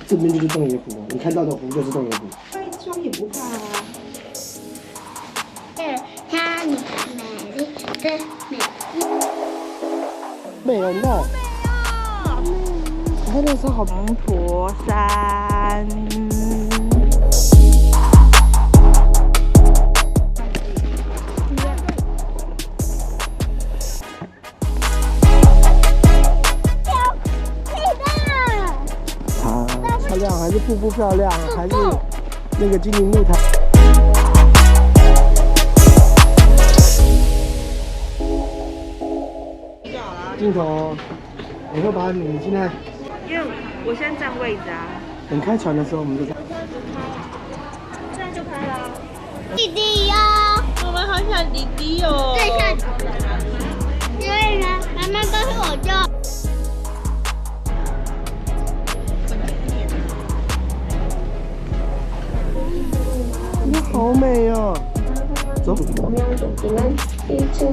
这边就是洞爷湖，你看到的湖就是洞爷湖。穿一双也不怕啊。它你美丽的美丽。美哦，你看。你看那山好。龙驼山。漂亮还是瀑布漂亮，还是那个精灵木台？镜头，我会把你现在，因为我现在占位置啊。等开船的时候我们就在。现在就拍了。弟弟哟，我们好想弟弟哦。对象，因为呢，妈妈告诉我就。好美哦！走。好，现在1、3。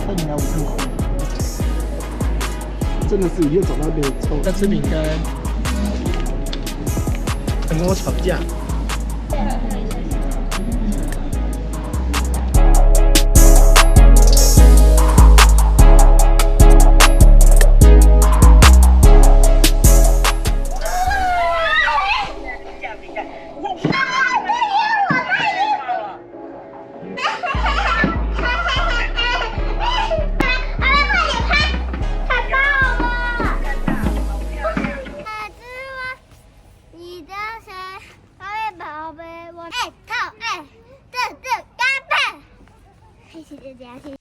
带你来我看看。真的是又走到那边抽，在吃饼干，还跟我吵架。一起在家庭。